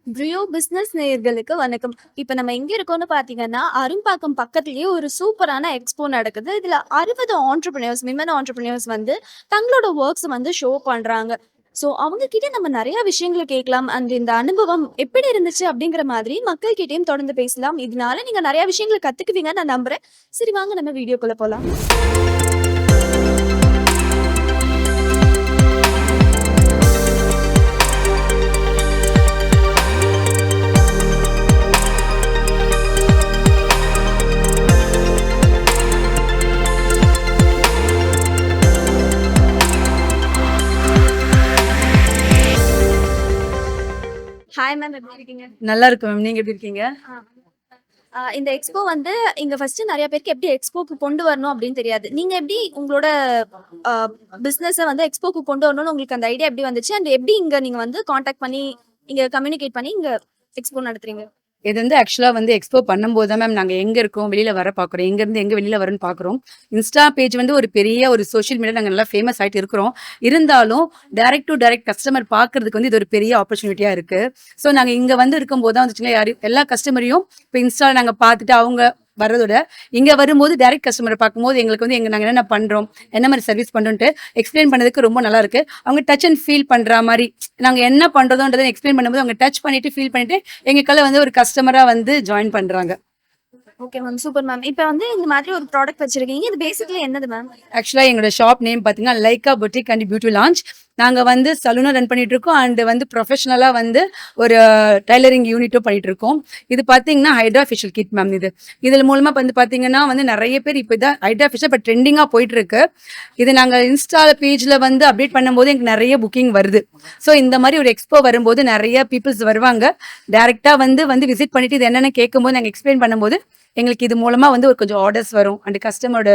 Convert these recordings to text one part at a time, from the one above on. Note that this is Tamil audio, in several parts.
பிரியோ பிசினஸ் நேயர்களுக்கு வணக்கம். இப்ப நம்ம எங்க இருக்கோம்னு பார்த்தீங்கன்னா, அரும்பாக்கம் பக்கத்திலேயே ஒரு சூப்பரான எக்ஸ்போ நடக்குது. இதுல 60 விமன் ஆன்டர்பிரினியர்ஸ் வந்து தங்களோட வொர்க்ஸ் வந்து ஷோ பண்றாங்க. ஸோ அவங்க கிட்ட நம்ம நெறைய விஷயங்கள கேட்கலாம். அண்ட் இந்த அனுபவம் எப்படி இருந்துச்சு அப்படிங்கிற மாதிரி மக்கள் கிட்டயும் தொடர்ந்து பேசலாம். இதனால நீங்க நெறைய விஷயங்கள கத்துக்குவீங்கன்னு நான் நம்புறேன். சரி வாங்க நம்ம வீடியோக்குள்ள போலாம். ஹாய் மேம் எப்படி இருக்கீங்க? நல்லா இருக்கு மேம். நீங்க எப்படி இருக்கீங்க? ஆ. இந்த எக்ஸ்போ வந்து இங்க ஃபர்ஸ்ட் நெறைய பேருக்கு எப்படி எக்ஸ்போக்கு கொண்டு வரணும் அப்படின்னு தெரியாது. நீங்க எப்படி உங்களோட அ பிசினஸ வந்து எக்ஸ்போக்கு கொண்டு வரணும்னு உங்களுக்கு அந்த ஐடியா எப்படி வந்துச்சு? அண்ட் எப்படி இங்க நீங்க வந்து கான்டாக்ட் பண்ணி, இங்க கம்யூனிகேட் பண்ணி இங்க எக்ஸ்போ நடத்துறீங்க? இது வந்து ஆக்சுவலா வந்து எக்ஸ்போ பண்ணும்போது தான் மேம் நாங்க எங்க இருக்கோம், வெளியில வர பார்க்குறோம். எங்கேருந்து எங்க வெளியில வரேன்னு பார்க்குறோம். இன்ஸ்டா பேஜ் வந்து ஒரு பெரிய ஒரு சோஷியல் மீடியா நாங்க நல்லா ஃபேமஸ் ஆயிட்டு இருக்கிறோம். இருந்தாலும் டைரக்ட் டு டைரக்ட் கஸ்டமர் பார்க்கறதுக்கு வந்து இது ஒரு பெரிய ஆப்பர்ச்சுனிட்டியா இருக்கு. ஸோ நாங்க இங்க வந்து இருக்கும்போது தான் வந்துச்சுங்களா எல்லா கஸ்டமரையும் இப்போ இன்ஸ்டால நாங்க பார்த்துட்டு அவங்க வர்றதோட இங்க வரும்போது டைரக்ட் கஸ்டமரை பார்க்கும்போது எங்களுக்கு வந்து நாங்க என்னென்ன பண்றோம், என்ன மாதிரி சர்வீஸ் பண்றோம்ட்டு எக்ஸ்பிளைன் பண்ணதுக்கு ரொம்ப நல்லா இருக்கு. அவங்க டச் அண்ட் ஃபீல் பண்ற மாதிரி நாங்க என்ன பண்றதோன்றதை எக்ஸ்பிளைன் பண்ணும்போது அவங்க டச் பண்ணிட்டு ஃபீல் பண்ணிட்டு எங்களுக்கெல்லாம் வந்து ஒரு கஸ்டமரா வந்து ஜாயின் பண்றாங்க. Okay ma'am. Super ma'am. இப்ப வந்து இந்த மாதிரி ஒரு ப்ராடக்ட் வச்சிருக்கீங்க. இது பேசிக்கலி என்னது மேம்? ஆக்சுவலா எங்களோட ஷாப் நேம் பாத்தீங்கன்னா Lyca boutique and beauty launch. நாங்க வந்து சலூனும் ரன் பண்ணிட்டு இருக்கோம் அண்ட் வந்து ப்ரொஃபஷனலா வந்து ஒரு டைலரிங் யூனிட்டும் பண்ணிட்டு இருக்கோம். இது பாத்தீங்கன்னா ஹைட்ரா ஃபேஷியல் கிட் மேம். இதுல மூலமா வந்து பாத்தீங்கன்னா வந்து நிறைய பேர் இப்போ இதான் ஹைட்ரா ஃபேஷியல் இப்போ ட்ரெண்டிங்கா போயிட்டு இருக்கு. இது நாங்க இன்ஸ்டா பேஜ்ல வந்து அப்டேட் பண்ணும்போது எனக்கு நிறைய புக்கிங் வருது. ஸோ இந்த மாதிரி ஒரு எக்ஸ்போ வரும்போது நிறைய பீப்புள்ஸ் வருவாங்க. டைரக்டா வந்து விசிட் பண்ணிட்டு இது என்னென்ன கேட்கும்போது நாங்கள் எக்ஸ்பிளைன் பண்ணும்போது எங்களுக்கு இது மூலமா வந்து ஒரு கொஞ்சம் ஆர்டர்ஸ் வரும் அண்ட் கஸ்டமரோட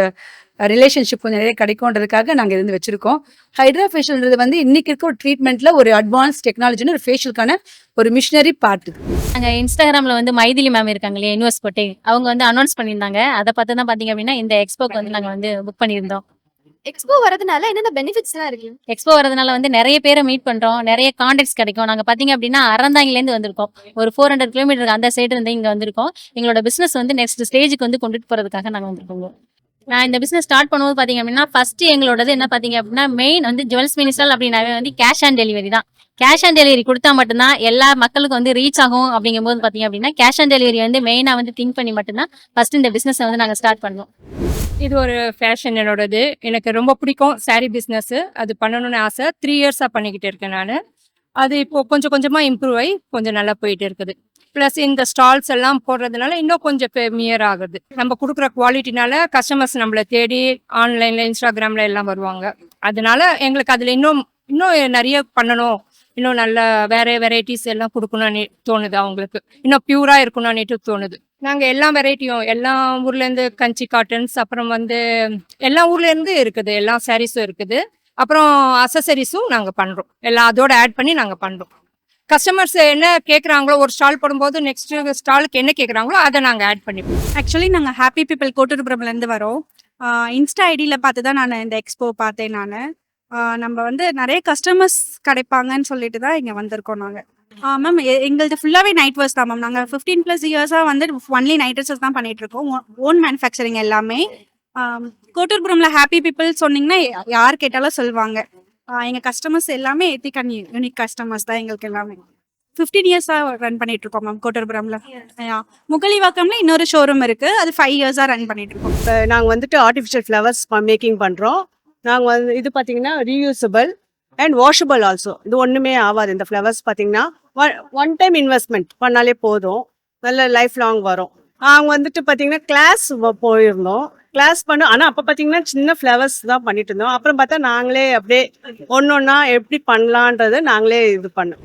ரிலேஷன்ஷிப் கொஞ்சம் நிறைய கிடைக்கும்ன்றதுக்காக நாங்கள் இருந்து வச்சிருக்கோம். ஹைட்ரா ஃபேஷியல்ன்றது வந்து இன்னைக்கு இருக்க ஒரு ட்ரீட்மெண்ட்ல ஒரு அட்வான்ஸ் டெக்னாலஜின்னு ஒரு ஃபேஷியலுக்கான ஒரு மிஷினரி பார்ட். நாங்க இன்ஸ்டாகிராம்ல வந்து மைதிலி மேம் இருக்காங்க இல்லையா, யூனிவர்ஸ் போட்டு அவங்க வந்து அனௌன்ஸ் பண்ணியிருந்தாங்க. அதை பார்த்து தான் பாத்தீங்க அப்படின்னா இந்த எக்ஸ்போக்கு வந்து நாங்க வந்து புக் பண்ணியிருந்தோம். எக்ஸ்போ வரதுனால என்னென்ன பெனிஃபிட்ஸ்லாம் இருக்கு? எக்ஸ்போ வரதுனால வந்து நிறைய பேரை மீட் பண்றோம், நிறைய கான்டாக்ட்ஸ் கிடைக்கும். நாங்க பாத்தீங்க அப்படின்னா அறந்தாங்கில இருந்து வந்திருக்கோம். ஒரு 400 கிலோமீட்டருக்கு அந்த சைடு இருந்து இங்க வந்திருக்கோம். எங்களோட பிசினஸ் வந்து நெக்ஸ்ட் ஸ்டேஜுக்கு வந்து கொண்டுட்டு போறதுக்காக நாங்க வந்திருக்கோம். நான் இந்த பிசினஸ் ஸ்டார்ட் பண்ணும்போது பாத்தீங்க அப்படின்னா ஃபர்ஸ்ட் எங்களோடது என்ன பாத்தீங்க அப்படின்னா மெயின் வந்து ஜுவல்ஸ் மினிஸ்டல் அப்படின்னாவே வந்து கேஷ் ஆன் டெலிவரி தான். கேஷ் ஆன் டெலிவரி கொடுத்தா மட்டும்தான் எல்லா மக்களுக்கும் வந்து ரீச் ஆகும். அப்படிங்கும்போது பாத்தீங்க அப்படின்னா கேஷ் ஆன் டெலிவரி வந்து மெயினா வந்து திங்க் பண்ணி மட்டும்தான் ஃபர்ஸ்ட் இந்த பிசினஸ் வந்து நாங்க ஸ்டார்ட் பண்ணோம். இது ஒரு ஃபேஷன் என்னோடது. எனக்கு ரொம்ப பிடிக்கும் சாரீ பிஸ்னஸ். அது பண்ணணும்னு ஆசை. 3 இயர்ஸாக பண்ணிக்கிட்டு இருக்கேன் நான். அது இப்போ கொஞ்சம் கொஞ்சமாக இம்ப்ரூவ் ஆகி கொஞ்சம் நல்லா போயிட்டு இருக்குது. ப்ளஸ் இந்த ஸ்டால்ஸ் எல்லாம் போடுறதுனால இன்னும் கொஞ்சம் ஃபெமிலியர் ஆகுது. நம்ம கொடுக்குற குவாலிட்டினால கஸ்டமர்ஸ் நம்மளை தேடி ஆன்லைனில் இன்ஸ்டாகிராமில் எல்லாம் வருவாங்க. அதனால எங்களுக்கு அதில் இன்னும் இன்னும் நிறைய பண்ணணும், இன்னும் நல்ல வேற வெரைட்டிஸ் எல்லாம் கொடுக்கணும்னு தோணுது. அவங்களுக்கு இன்னும் பியூரா இருக்கணும்னுட்டு தோணுது. நாங்கள் எல்லா வெரைட்டியும் எல்லா ஊர்லேருந்து கஞ்சி காட்டன்ஸ், அப்புறம் வந்து எல்லா ஊர்லேருந்து இருக்குது, எல்லா சாரீஸும் இருக்குது. அப்புறம் அசசரிஸும் நாங்கள் பண்ணுறோம். எல்லாம் அதோட ஆட் பண்ணி நாங்கள் பண்ணுறோம். கஸ்டமர்ஸ் என்ன கேட்குறாங்களோ, ஒரு ஸ்டால் போடும்போது நெக்ஸ்ட் ஸ்டாலுக்கு என்ன கேட்குறாங்களோ அதை நாங்கள் ஆட் பண்ணிப்போம். ஆக்சுவலி நாங்கள் ஹாப்பி பீப்பிள் கோட்டூர்புரம்லேருந்து வரோம். இன்ஸ்டா ஐடியில் பார்த்து தான் நான் இந்த எக்ஸ்போ பார்த்தேன். நான் நம்ம வந்து நிறைய கஸ்டமர்ஸ் கிடைப்பாங்கன்னு சொல்லிட்டு தான் இங்கே வந்திருக்கோம் நாங்கள். மேம் எங்களது ஃபுல்லாகவே நைட் வேர்ஸ் தான் மேம். நாங்கள் 15+ இயர்ஸாக வந்து ஒன்லி நைட் ட்ரெஸ்ஸஸ் தான் பண்ணிட்டு இருக்கோம். ஓன் மேனுஃபேக்சரிங் எல்லாமே. கோட்டூர்புரமில் ஹாப்பி பீப்புள் சொன்னீங்கன்னா யார் கேட்டாலும் சொல்லுவாங்க. எங்கள் கஸ்டமர்ஸ் எல்லாமே எத்திக் அண்ட் யூனிக் கஸ்டமர்ஸ் தான் எங்களுக்கு எல்லாமே. 15 இயர்ஸாக ரன் பண்ணிட்டு இருக்கோம் மேம் கோட்டூர்புரம்ல. முகலிவாக்கம்ல இன்னொரு ஷோரூம் இருக்கு, அது 5 இயர்ஸாக ரன் பண்ணிட்டு இருக்கோம். நாங்கள் வந்துட்டு ஆர்டிஃபிஷியல் ஃப்ளவர்ஸ் மேக்கிங் பண்ணுறோம். நாங்கள் வந்து இது பார்த்தீங்கன்னா ரீயூசபிள் அண்ட் வாஷபிள் ஆல்சோ. இது ஒன்றுமே ஆகாது. இந்த ஃப்ளவர்ஸ் பார்த்தீங்கன்னா ஒன் டைம் இன்வெஸ்ட்மெண்ட் பண்ணாலே போதும், நல்ல லைஃப் லாங் வரும். அவங்க வந்துட்டு பார்த்தீங்கன்னா கிளாஸ் போயிருந்தோம். கிளாஸ் பண்ணோம். ஆனால் அப்போ பார்த்தீங்கன்னா சின்ன ஃப்ளவர்ஸ் தான் பண்ணிட்டு இருந்தோம். அப்புறம் பார்த்தா நாங்களே அப்படியே ஒன்று ஒன்றா எப்படி பண்ணலான்றதை நாங்களே இது பண்ணோம்.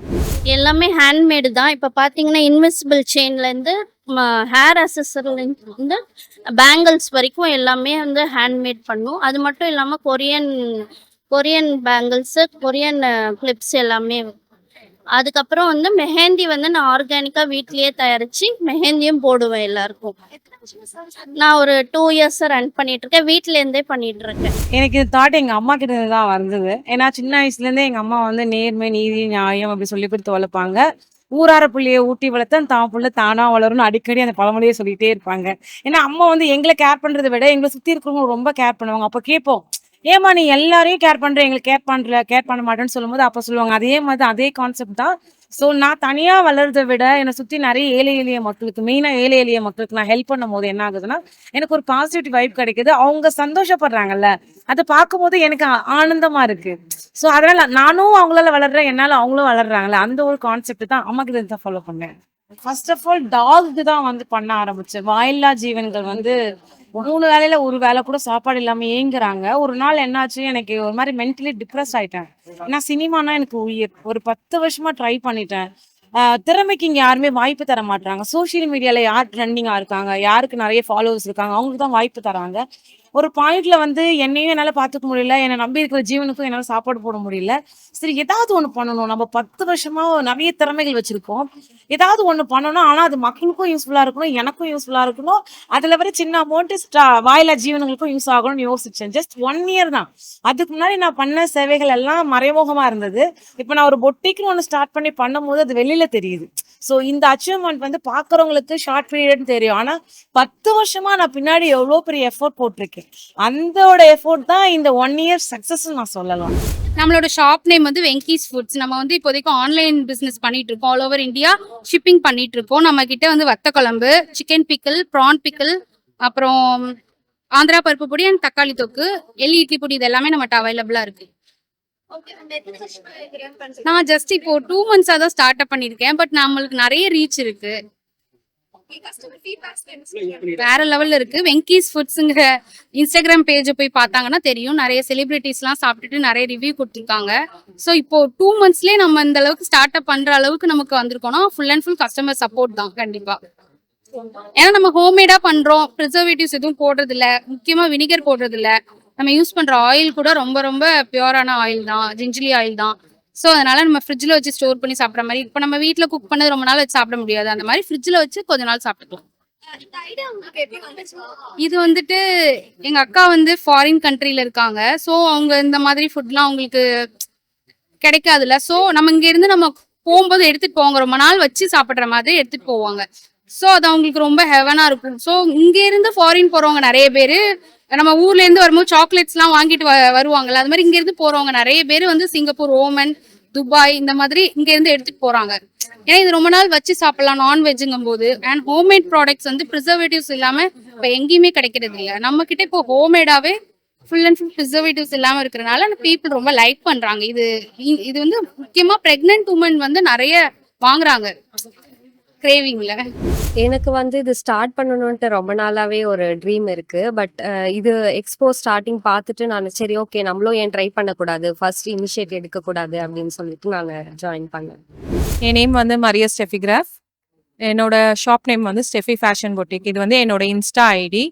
எல்லாமே ஹேண்ட்மேடு தான். இப்போ பார்த்தீங்கன்னா இன்விசிபிள் செயின்லேருந்து ஹேர் அசஸர்லேருந்து பேங்கிள்ஸ் வரைக்கும் எல்லாமே வந்து ஹேண்ட்மேட் பண்ணும். அது மட்டும் இல்லாமல் Korean Korean bangles, Korean clips எல்லாமே. அதுக்கப்புறம் வந்து மெஹந்தி வந்து நான் ஆர்கானிக்காக வீட்லேயே தயாரித்து மெஹந்தியும் போடுவேன் எல்லாருக்கும். நான் ஒரு 2 இயர்ஸ் ரன் பண்ணிட்டு இருக்கேன், வீட்டிலேருந்தே பண்ணிட்டு இருக்கேன். எனக்கு இந்த தாட் எங்கள் அம்மா கிட்ட இருந்து தான் வந்தது. ஏன்னா சின்ன வயசுலேருந்தே எங்கள் அம்மா வந்து நேர்மை, நீதி, நியாயம் அப்படி சொல்லி கொடுத்து வளர்ப்பாங்க. ஊரார புள்ளைய ஊட்டி வளர்த்தா தான் புள்ள தானா வளரும்னு அடிக்கடி அந்த பழமொழியை சொல்லிட்டே இருப்பாங்க. ஏன்னா அம்மா வந்து எங்களை கேர் பண்றதை விட எங்களை சுத்தி இருக்கிறவங்க ரொம்ப கேர் பண்ணுவாங்க. அப்ப கேட்போம், ஏமா நீ எல்லாரையும் கேர் பண்ற, எங்களுக்கு கேர் பண்ண மாட்டேன்னு சொல்லும்போது அப்ப சொல்லுவாங்க அதே மாதிரி அதே கான்செப்ட் தான். ஸோ நான் தனியா வளர்றதை விட என்னை சுத்தி நிறைய ஏழை எளிய மக்களுக்கு, மெயினா ஏழை எளிய மக்களுக்கு நான் ஹெல்ப் பண்ணும் போது என்ன ஆகுதுன்னா எனக்கு ஒரு பாசிட்டிவ் வைப் கிடைக்குது. அவங்க சந்தோஷப்படுறாங்கல்ல, அதை பார்க்கும்போது எனக்கு ஆனந்தமா இருக்கு. ஸோ அதனால நானும் அவங்களால வளர்றேன், என்னால அவங்களும் வளர்றாங்கல்ல, அந்த ஒரு கான்செப்ட் தான் அம்மா கிட்ட தான் ஃபாலோ பண்ணேன். ஃபர்ஸ்ட் ஆஃப் ஆல் டாக்கு தான் வந்து பண்ண ஆரம்பிச்சேன். வாயில்லா ஜீவன்கள் வந்து 3 வேளையில ஒரு வேளை கூட சாப்பாடு இல்லாம ஏங்குறாங்க. ஒரு நாள் என்னாச்சு, எனக்கு ஒரு மாதிரி மென்டலி டிப்ரெஸ் ஆயிட்டேன். ஏன்னா சினிமானா எனக்கு உயிர். ஒரு 10 வருஷமா ட்ரை பண்ணிட்டேன். திறமைக்கு இங்க யாருமே வாய்ப்பு தர மாட்டாங்க. சோசியல் மீடியால யார் ட்ரெண்டிங்கா இருக்காங்க, யாருக்கு நிறைய ஃபாலோவர்ஸ் இருக்காங்க, அவங்களுக்கு தான் வாய்ப்பு தராங்க. ஒரு பாயிண்ட்ல வந்து என்னையும் என்னால பாத்துக்க முடியல, என்னை நம்பி இருக்கிற ஜீவனுக்கும் என்னால சாப்பாடு போட முடியல. சரி ஏதாவது ஒண்ணு பண்ணணும். நம்ம 10 வருஷமா நிறைய திறமைகள் வச்சிருக்கோம். ஏதாவது ஒண்ணு பண்ணணும். ஆனா அது மக்களுக்கும் யூஸ்ஃபுல்லா இருக்கணும், எனக்கும் யூஸ்ஃபுல்லா இருக்கணும். அதுல வர சின்ன அமௌண்ட் வாயிலா ஜீவனங்களுக்கும் யூஸ் ஆகணும்னு யோசிச்சேன். ஜஸ்ட் 1 இயர் தான். அதுக்கு முன்னாடி நான் பண்ண சேவைகள் எல்லாம் மறைமுகமா இருந்தது. இப்ப நான் ஒரு பொட்டிக்குன்னு ஒண்ணு ஸ்டார்ட் பண்ணி பண்ணும்போது அது வெளியில தெரியுது. ஸோ இந்த அச்சீவ்மெண்ட் வந்து பாக்குறவங்களுக்கு ஷார்ட் பீரியட்னு தெரியும். ஆனா 10 வருஷமா நான் பின்னாடி எவ்வளவு பெரிய எஃபோர்ட் போட்டிருக்கேன். அந்தோட எஃபோர்ட் தான் இந்த 1 இயர் சக்சஸ் நான் சொல்லலாம். நம்மளோட ஷாப் நேம் வந்து வெங்கீஸ் ஃபுட்ஸ். நம்ம வந்து இப்போதைக்கு ஆன்லைன் பிசினஸ் பண்ணிட்டு இருக்கோம். ஆல் ஓவர் இந்தியா ஷிப்பிங் பண்ணிட்டு இருக்கோம். நம்ம கிட்ட வந்து வத்த குழம்பு, சிக்கன் பிக்கிள், ப்ரான் பிக்கிள், அப்புறம் ஆந்திரா பருப்பு பொடி அண்ட் தக்காளி தொக்கு, எள்ளி இட்லி பொடி, இது எல்லாமே நம்மகிட்ட அவைலபிளா இருக்கு. நான் ஜஸ்ட் இப்போ 2 months தான் ஸ்டார்ட் அப் பண்ணிருக்கேன். பட் நம்மளுக்கு நிறைய ரீச் இருக்கு, வேற லெவல்ல இருக்கு. வெங்கீஸ் ஃபுட்ஸ்ங்கிற இன்ஸ்டாகிராம் பேஜை போய் பார்த்தாங்கன்னா தெரியும். நிறைய செலிபிரிட்டிஸ்லாம் சாப்பிட்டுட்டு நிறைய ரிவ்யூ கொடுத்துருக்காங்க. ஸோ இப்போ 2 monthsலேயே நம்ம இந்த அளவுக்கு ஸ்டார்ட் அப் பண்ற அளவுக்கு நமக்கு வந்திருக்கோம்னா full and full customer support தான் கண்டிப்பா. ஏன்னா நம்ம ஹோம்மேடா பண்றோம், ப்ரிசர்வேட்டிவ்ஸ் எதுவும் போடுறது இல்ல, முக்கியமா வினிகர் போடுறது இல்ல. நம்ம யூஸ் பண்ற ஆயில் கூட ரொம்ப ரொம்ப பியூரான ஆயில் தான், ஜிஞ்சலி ஆயில் தான். ஸோ அதனால நம்ம ஃப்ரிட்ஜில் வச்சு ஸ்டோர் பண்ணி சாப்பிட்ற மாதிரி. இப்போ நம்ம வீட்டில் குக் பண்ணது ரொம்ப நாள் வச்சு சாப்பிட முடியாது, அந்த மாதிரி ஃப்ரிட்ஜில் வச்சு கொஞ்ச நாள் சாப்பிட்டுக்கலாம். இது வந்துட்டு எங்க அக்கா வந்து ஃபாரின் கண்ட்ரில இருக்காங்க. ஸோ அவங்க இந்த மாதிரி ஃபுட்லாம் அவங்களுக்கு கிடைக்காதுல்ல. ஸோ நம்ம இங்க இருந்து நம்ம போகும்போது எடுத்துட்டு போவாங்க, ரொம்ப நாள் வச்சு சாப்பிட்ற மாதிரி எடுத்துட்டு போவாங்க. ஸோ அது அவங்களுக்கு ரொம்ப ஹெவனா இருக்கும். ஸோ இங்க இருந்து ஃபாரின் போறவங்க நிறைய பேர் நம்ம ஊர்ல இருந்து வரும்போது சாக்லேட்ஸ் எல்லாம் வாங்கிட்டு வருவாங்கல்ல, அது மாதிரி இங்க இருந்து போறவங்க நிறைய பேர் வந்து சிங்கப்பூர், ஓமன், துபாய் இந்த மாதிரி இங்க இருந்து எடுத்துட்டு போறாங்க. ஏன்னா இது ரொம்ப நாள் வச்சு சாப்பிடலாம் நான்வெஜ்ஜுங்கும் போது. அண்ட் ஹோம்மேட் ப்ராடக்ட்ஸ் வந்து ப்ரிசர்வேட்டிவ்ஸ் இல்லாம இப்ப எங்கேயுமே கிடைக்கிறது இல்லை. நம்ம கிட்ட இப்போ ஹோம்மேடாவே ஃபுல் அண்ட் ஃபுல் ப்ரிசர்வேட்டிவ்ஸ் இல்லாம இருக்கிறனால பீப்புள் ரொம்ப லைக் பண்றாங்க. இது வந்து முக்கியமா பிரெக்னன்ட் உமன் வந்து நிறைய வாங்குறாங்க கிரேவிங்ல. எனக்கு வந்து இது ஸ்டார்ட் பண்ணணுன்ட்டு ரொம்ப நாளாவே ஒரு ட்ரீம் இருக்கு. பட் இது எக்ஸ்போ ஸ்டார்டிங் பார்த்துட்டு நான் சரி ஓகே நம்மளும் ஏன் ட்ரை பண்ணக்கூடாது, ஃபர்ஸ்ட் இனிஷியேட் எடுக்கக்கூடாது அப்படின்னு சொல்லிட்டு நான் ஜாயின் பண்ணேன். என் நேம் வந்து மரியா ஸ்டெஃபிகிராஃப். என்னோட ஷாப் நேம் வந்து ஸ்டெஃபி ஃபேஷன் பொட்டிக். இது வந்து என்னோட இன்ஸ்டா ஐடி.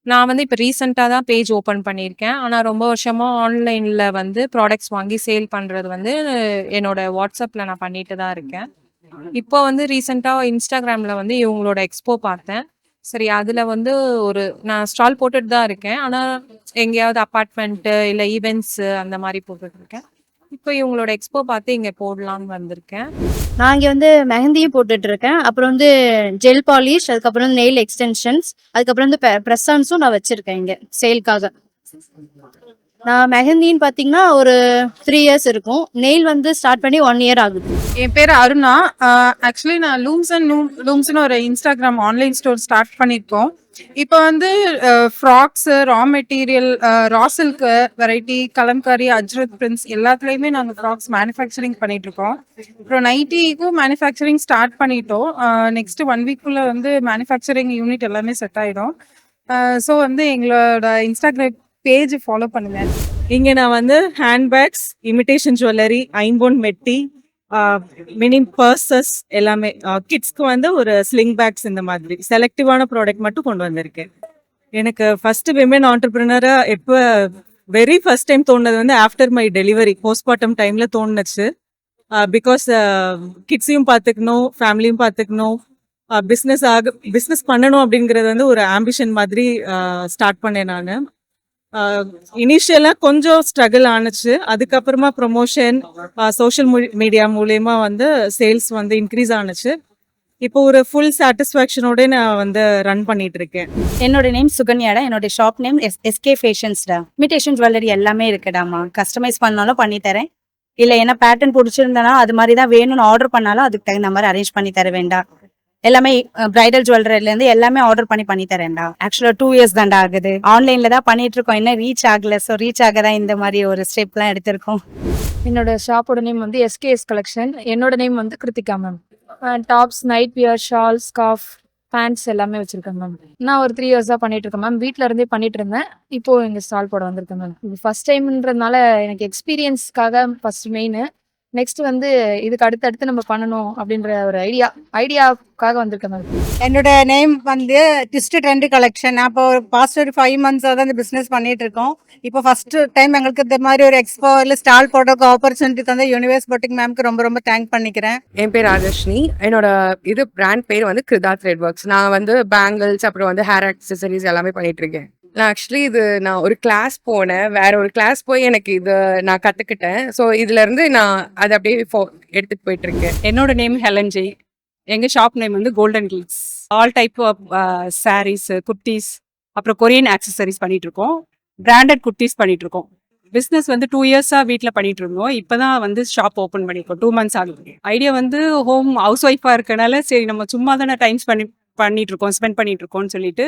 நான் வந்து இப்போ ரீசெண்டாக தான் பேஜ் ஓப்பன் பண்ணியிருக்கேன். ஆனால் ரொம்ப வருஷமாக ஆன்லைனில் வந்து ப்ராடக்ட்ஸ் வாங்கி சேல் பண்ணுறது வந்து என்னோட வாட்ஸ்அப்பில் நான் பண்ணிட்டு தான் இருக்கேன். இப்போ வந்து ரீசெண்டாக இன்ஸ்டாகிராமில் வந்து இவங்களோட எக்ஸ்போ பார்த்தேன். சரி அதில் வந்து நான் ஸ்டால் போட்டுட்டு தான் இருக்கேன். ஆனால் எங்கேயாவது அப்பார்ட்மெண்ட்டு இல்லை ஈவெண்ட்ஸு அந்த மாதிரி போட்டுட்ருக்கேன். இப்போ இவங்களோட எக்ஸ்போ பார்த்து இங்கே போடலான்னு வந்திருக்கேன். நான் இங்கே வந்து மெஹந்தியும் போட்டுட்டு இருக்கேன். அப்புறம் வந்து ஜெல் பாலிஷ், அதுக்கப்புறம் நெயில் எக்ஸ்டென்ஷன்ஸ், அதுக்கப்புறம் வந்து ப்ரெஸ்ஸான்ஸும் நான் வச்சிருக்கேன் இங்கே சேல்க்காக. நான் மெஹந்தின்னு பார்த்தீங்கன்னா ஒரு 3 years இருக்கும். நெயில் வந்து ஸ்டார்ட் பண்ணி 1 year ஆகுது. என் பேர் அருணா. ஆக்சுவலி நான் லூம்ஸ்னு ஒரு இன்ஸ்டாகிராம் ஆன்லைன் ஸ்டோர் ஸ்டார்ட் பண்ணியிருக்கோம். இப்போ வந்து frocks, raw material, raw silk variety, Kalamkari, Ajrakh prints எல்லாத்துலேயுமே நாங்கள் ஃப்ராக்ஸ் மேனுஃபேக்சரிங் பண்ணிகிட்ருக்கோம். அப்புறம் நைட்டிக்கும் மேனுஃபேக்சரிங் ஸ்டார்ட் பண்ணிட்டோம். நெக்ஸ்ட்டு 1 weekக்குள்ளே வந்து மேனுஃபேக்சரிங் யூனிட் எல்லாமே செட் ஆகிடும். ஸோ வந்து எங்களோட இன்ஸ்டாகிராம் பேஜ் ஃபாலோ பண்ணுங்க. இங்கே நான் வந்து ஹேண்ட்பேக்ஸ், இமிடேஷன் ஜுவல்லரி, ஐம்போன் மெட்டி, மினி பர்சஸ் எல்லாமே, கிட்ஸ்க்கு வந்து ஒரு ஸ்லிங் பேக்ஸ் இந்த மாதிரி செலக்டிவான ப்ராடக்ட் மட்டும் கொண்டு வந்திருக்கேன். எனக்கு ஃபர்ஸ்ட் விமன் ஆண்டர்பிரினரா எப்போ வெரி ஃபர்ஸ்ட் டைம் தோணுனது வந்து ஆஃப்டர் மை டெலிவரி போஸ்ட்மார்ட்டம் டைம்ல தோணுச்சு. பிகாஸ் கிட்ஸையும் பார்த்துக்கணும், ஃபேமிலியும் பார்த்துக்கணும், பிஸ்னஸ் பண்ணணும் அப்படிங்கிறது வந்து ஒரு ஆம்பிஷன் மாதிரி ஸ்டார்ட் பண்ணேன் நான். இனிஷியலாக கொஞ்சம் ஸ்ட்ரகிள் ஆனுச்சு. அதுக்கப்புறமா ப்ரொமோஷன், சோஷியல் மீடியா மூலயமா வந்து சேல்ஸ் வந்து இன்க்ரீஸ் ஆனுச்சு. இப்போ ஒரு ஃபுல் சாட்டிஸ்ஃபேக்ஷனோட நான் வந்து ரன் பண்ணிட்டு இருக்கேன். என்னோட நேம் சுகன்யாடா. என்னோட ஷாப் நேம் எஸ்கே ஃபேஷன்ஸ்டா. இமிடேஷன் ஜுவல்லரி எல்லாமே இருக்குடாமா. கஸ்டமைஸ் பண்ணாலும் பண்ணி தரேன். இல்லை என்ன பேட்டர்ன் பிடிச்சிருந்தனா அது மாதிரி தான் வேணும்னு ஆர்டர் பண்ணாலும் அதுக்கு தகுந்த மாதிரி அரேஞ்ச் பண்ணி தர வேண்டாம். எல்லாமே பிரைடல் ஜுவல்லரிலேருந்து எல்லாமே ஆர்டர் பண்ணி தரேன்டா. ஆக்சுவலாக 2 இயர்ஸ் தான்டா ஆகுது. ஆன்லைனில் தான் பண்ணிட்டு இருக்கோம், இன்னும் ரீச் ஆகல. ஸோ ரீச் ஆக தான் இந்த மாதிரி ஒரு ஸ்டெப்லாம் எடுத்திருக்கோம். என்னோட ஷாப்போட நேம் வந்து எஸ்கேஎஸ் கலெக்ஷன். என்னோட நேம் வந்து Kiruthika ma'am. Tops, night wear, shawl, scarf, pants எல்லாமே வச்சிருக்கேன் மேம். நான் ஒரு 3 இயர்ஸாக பண்ணிட்டு இருக்கேன் மேம். வீட்டில் இருந்தே பண்ணிட்டு இருந்தேன். இப்போ எங்கள் ஸ்டால் போட வந்திருக்கேன் மேம். இது ஃபர்ஸ்ட் டைம்ன்றதுனால எனக்கு எக்ஸ்பீரியன்ஸ்க்காக ஃபர்ஸ்ட் மெயின். நெக்ஸ்ட் வந்து இதுக்கு அடுத்தடுத்து நம்ம பண்ணணும் அப்படின்ற ஒரு ஐடியாவுக்காக வந்திருக்கேன் மேம். என்னோட நேம் வந்து ட்விஸ்ட் ட்ரெண்ட் கலெக்ஷன். அப்போ பாஸ்ட் ஒரு 5 மந்த்ஸாக தான் இந்த பிஸ்னஸ் பண்ணிட்டு இருக்கோம். இப்போ ஃபர்ஸ்ட் டைம் எங்களுக்கு இந்த மாதிரி ஒரு எக்ஸ்போவில் ஸ்டால் போடுறதுக்கு ஆப்பர்ச்சுனிட்டி தந்த யூனிவர்ஸ் பொட்டிக் மேம்க்கு ரொம்ப ரொம்ப தேங்க் பண்ணிக்கிறேன். என் பேர் ராஜஸ்னி. என்னோட பிராண்ட் பேர் வந்து கிருதா த்ரெட் ஒர்க்ஸ். நான் வந்து பேங்கிள்ஸ் அப்புறம் வந்து ஹேர் ஆக்சசரிஸ் எல்லாமே பண்ணிட்டு இருக்கேன். நான் ஆக்சுவலி நான் ஒரு கிளாஸ் போனேன். வேற ஒரு கிளாஸ் போய் எனக்கு இது நான் கத்துக்கிட்டேன். ஸோ இதுல இருந்து நான் அதை அப்படியே எடுத்துட்டு போயிட்டு இருக்கேன். என்னோட நேம் ஹெலன் ஜெய். எங்கள் ஷாப் நேம் வந்து golden glitz. All type of saris, kurtis, அப்புறம் கொரியன் ஆக்சசரிஸ் பண்ணிட்டு இருக்கோம். பிராண்டட் குர்த்திஸ் பண்ணிட்டு இருக்கோம். பிஸ்னஸ் வந்து 2 இயர்ஸாக வீட்டில் பண்ணிட்டு இருந்தோம். இப்போ தான் வந்து ஷாப் ஓப்பன் பண்ணியிருக்கோம். 2 மந்த்ஸ் ஆகுது. ஐடியா வந்து ஹவுஸ் ஒய்ஃபாக இருக்கனால சரி நம்ம சும்மா தானே பண்ணிட்டு இருக்கோம், ஸ்பெண்ட் பண்ணிட்டு இருக்கோம்னு சொல்லிட்டு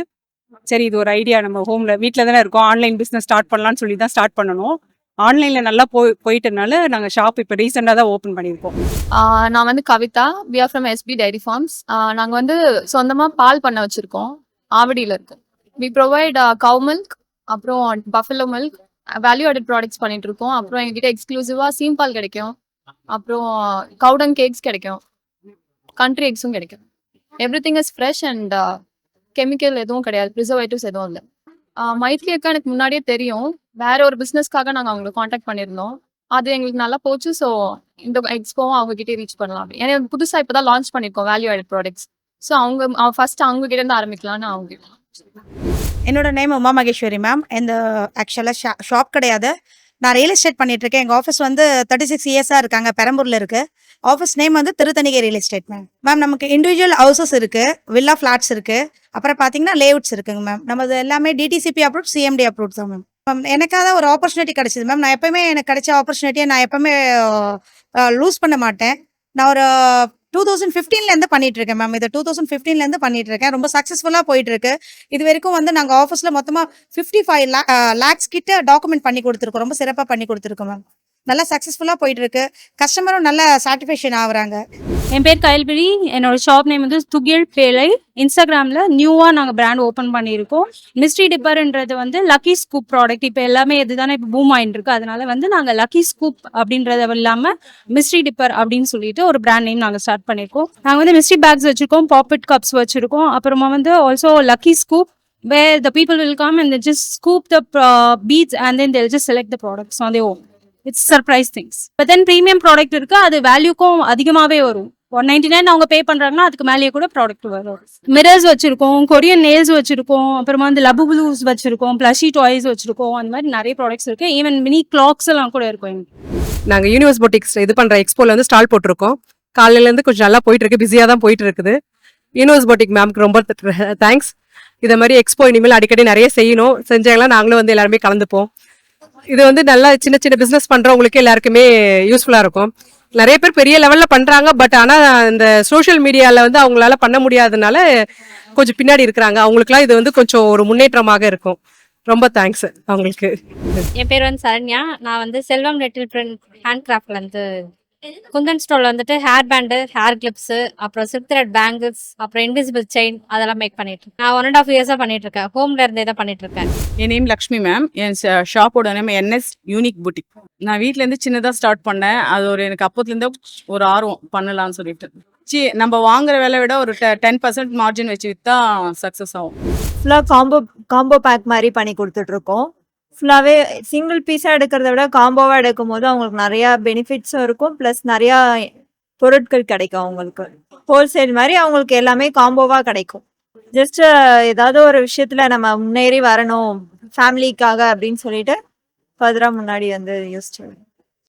சரி இது ஒரு ஐடியா, நம்ம வீட்டில் தானே இருக்கோம், ஆன்லைன் பிஸ்னஸ் ஸ்டார்ட் பண்ணலாம்னு சொல்லி தான் ஸ்டார்ட் பண்ணணும். ஆன்லைனில் நல்லா போயிட்டனால நாங்கள் ஷாப் இப்போ ரீசெண்டாக தான் ஓப்பன் பண்ணியிருக்கோம். நான் வந்து Kavitha. We are from SP dairy farms. நாங்கள் வந்து சொந்தமாக பால் பண்ண வச்சுருக்கோம். ஆவடியில் இருக்கு. வி ப்ரொவைட் கவ் மில்க், அப்புறம் buffalo milk, value added products பண்ணிட்டு இருக்கோம். அப்புறம் எங்ககிட்ட எக்ஸ்க்ளூசிவாக சீம்பால் கிடைக்கும். அப்புறம் கவுடன் கேக்ஸ் கிடைக்கும். கண்ட்ரி எக்ஸும் கிடைக்கும். Everything is fresh and chemical எதுவும் கிடையாது, ப்ரிசர்வேட்டிவ்ஸ் எதுவும் இல்லை. மைத்லி அக்கா எனக்கு முன்னாடியே தெரியும். வேற ஒரு பிஸ்னஸ்க்காக நாங்கள் அவங்களை காண்டாக்ட் பண்ணியிருந்தோம். அது எங்களுக்கு நல்லா போச்சு. ஸோ இந்த எக்ஸ்போவும் அவங்ககிட்டே ரீச் பண்ணலாம். ஏன்னா புதுசாக இப்போ தான் லான்ச் பண்ணியிருக்கோம் value added products. So first அவங்க கிட்ட இருந்து ஆரம்பிக்கலாம்னு அவங்க. என்னோட நேம் உமா மகேஸ்வரி மேம். இந்த ஆக்சுவலாக ஷாப் கிடையாது, நான் ரியல் எஸ்டேட் பண்ணிட்டு இருக்கேன். எங்கள் ஆஃபீஸ் வந்து 36 இயர்ஸாக இருக்காங்க, பெரம்பூரில் இருக்கு. ஆஃபீஸ் நேம் வந்து Thiruthanigai real estate ma'am. Ma'am நமக்கு இண்டிவிஜுவல் ஹவுசஸ் இருக்கு, வில்லா ஃபிளாட்ஸ் இருக்கு, அப்புறம் பார்த்தீங்கன்னா லேஅவுட்ஸ் இருக்குங்க மேம். நமது எல்லாமே டிடிசிபி அப்ரூவ், சிஎம்டி அப்ரூவ் தான் மேம். எனக்காக ஒரு ஆப்பர்ச்சுனிட்டி கிடைச்சது மேம். நான் எப்பவுமே எனக்கு கிடைச்ச ஆப்பர்ச்சுனிட்டியை நான் எப்பவுமே லூஸ் பண்ண மாட்டேன். நான் ஒரு 2015லேருந்து பண்ணிட்டு இருக்கேன் மேம். இது 2015லேருந்து பண்ணிட்டு இருக்கேன். ரொம்ப சக்ஸஸ்ஃபுல்லாக போயிட்டு இருக்கு. இது வரைக்கும் வந்து நாங்கள் ஆஃபீஸில் மொத்தமாக 55 லேக்ஸ் கிட்ட டாக்குமெண்ட் பண்ணி கொடுத்துருக்கோம். ரொம்ப சிறப்பாக பண்ணி கொடுத்துருக்கோம் மேம். நல்லா சக்ஸஸ்ஃபுல்லாக போயிட்டு இருக்கு. கஸ்டமரும் நல்லா சாட்டிஸ்ஃபேக்ஷன் ஆகுறாங்க. என் பேர் கயல்விழி. என்னோட ஷாப் நேம் வந்து துகில் பேலை. இன்ஸ்டாகிராமில் நியூவாக நாங்கள் பிராண்ட் ஓப்பன் பண்ணியிருக்கோம். மிஸ்ட்ரி டிப்பர்ன்றது வந்து லக்கி ஸ்கூப் ப்ராடக்ட். இப்போ எல்லாமே இதுதானே இப்போ பூம் ஆயிட்டு இருக்கு. அதனால வந்து நாங்கள் லக்கி ஸ்கூப் அப்படின்றத இல்லாமல் மிஸ்ட்ரி டிப்பர் அப்படின்னு சொல்லிட்டு ஒரு பிராண்ட் நேம் நாங்கள் ஸ்டார்ட் பண்ணியிருக்கோம். நாங்கள் வந்து மிஸ்ட்ரி பேக்ஸ் வச்சிருக்கோம், பாப்பெட் கப்ஸ் வச்சிருக்கோம். அப்புறமா வந்து also lucky scoop where the people will come and they just scoop the beads and then they'll just select the products on their own. It's surprise things. But then premium product இருக்கு, அது வேல்யூக்கும் அதிகமாகவே வரும். 199 அவங்க பே பண்றாங்கன்னா அதுக்கு மேலேயே கூட ப்ராடக்ட் வரும். மிரர்ஸ் வச்சிருக்கோம், கொரியன் நேல்ஸ் வச்சிருக்கோம், அப்புறமா வந்து லபு ப்ளூஸ் வச்சிருக்கோம், பிளஷி டாய்ஸ் வச்சிருக்கோம். அந்த மாதிரி நிறைய ப்ராடக்ட்ஸ் இருக்கு. ஈவன் மினி கிளாக்ஸ் எல்லாம் கூட இருக்கும். நாங்கள் யூனிவர்ஸ் பொட்டிக்ஸ் இது பண்ணுற எக்ஸ்போல வந்து ஸ்டால் போட்டிருக்கோம். காலையிலேருந்து கொஞ்சம் நல்லா போயிட்டு இருக்கு, பிஸியாக தான் போயிட்டு இருக்குது. யூனிவர்ஸ் பொட்டிக் மேம்க்கு ரொம்ப தேங்க்ஸ். இதை மாதிரி எக்ஸ்போ இனிமேல் அடிக்கடி நிறைய செய்யணும். செஞ்சாங்களா நாங்களும் வந்து எல்லாருமே கலந்துப்போம். இது வந்து நல்லா சின்ன சின்ன பிஸ்னஸ் பண்ணுறவங்களுக்கு எல்லாருக்குமே யூஸ்ஃபுல்லாக இருக்கும். நிறைய பேர் பெரிய லெவலில் பண்ணுறாங்க. பட் ஆனால் இந்த சோஷியல் மீடியாவில் வந்து அவங்களால பண்ண முடியாததுனால கொஞ்சம் பின்னாடி இருக்கிறாங்க. அவங்களுக்குலாம் இது வந்து கொஞ்சம் ஒரு முன்னேற்றமாக இருக்கும். ரொம்ப தேங்க்ஸ் அவங்களுக்கு. என் பேர் வந்து சரண்யா. நான் வந்து செல்வம் லிட்டில் பிரிண்ட் ஹேண்ட் கிராஃப்ட்லேருந்து குந்தன் ஸ்டோரில் வந்துட்டு ஹேர் பேண்டு, ஹேர் கிளிப்ஸு, அப்புறம் சில்க் த்ரெட் பேங்கிள்ஸ், அப்புறம் இன்விசிபிள் செயின் அதெல்லாம் மேக் பண்ணிட்டு இருக்கேன். நான் 1.5 இயர்ஸாக பண்ணிட்டு இருக்கேன். ஹோம்ல இருந்தே தான் பண்ணிட்டு இருக்கேன். என் நேம் லக்ஷ்மி மேம். என் ஷாப்போட நேம் NS யூனிக் புட்டிக். நான் வீட்டிலேருந்து சின்னதாக ஸ்டார்ட் பண்ணேன். அது எனக்கு அப்போத்துலேருந்து ஒரு ஆர்வம் பண்ணலாம்னு சொல்லிட்டு. நம்ம வாங்குற விலை விட ஒரு 10% மார்ஜின் வச்சு விற்றா சக்ஸஸ் ஆகும். ஃபுல்லாக காம்போ பேக் மாதிரி பண்ணி கொடுத்துட்ருக்கோம். ஃபுல்லாகவே சிங்கிள் பீஸாக எடுக்கிறத விட காம்போவாக எடுக்கும் போது அவங்களுக்கு நிறையா பெனிஃபிட்ஸும் இருக்கும், ப்ளஸ் நிறையா பொருட்கள் கிடைக்கும். அவங்களுக்கு ஹோல்சேல் மாதிரி அவங்களுக்கு எல்லாமே காம்போவாக கிடைக்கும். ஜஸ்ட் ஏதாவது ஒரு விஷயத்துல நம்ம முன்னேறி வரணும் ஃபேமிலிக்காக அப்படின்னு சொல்லிட்டு ஃபர்தரா முன்னாடி வந்து யோசிச்சு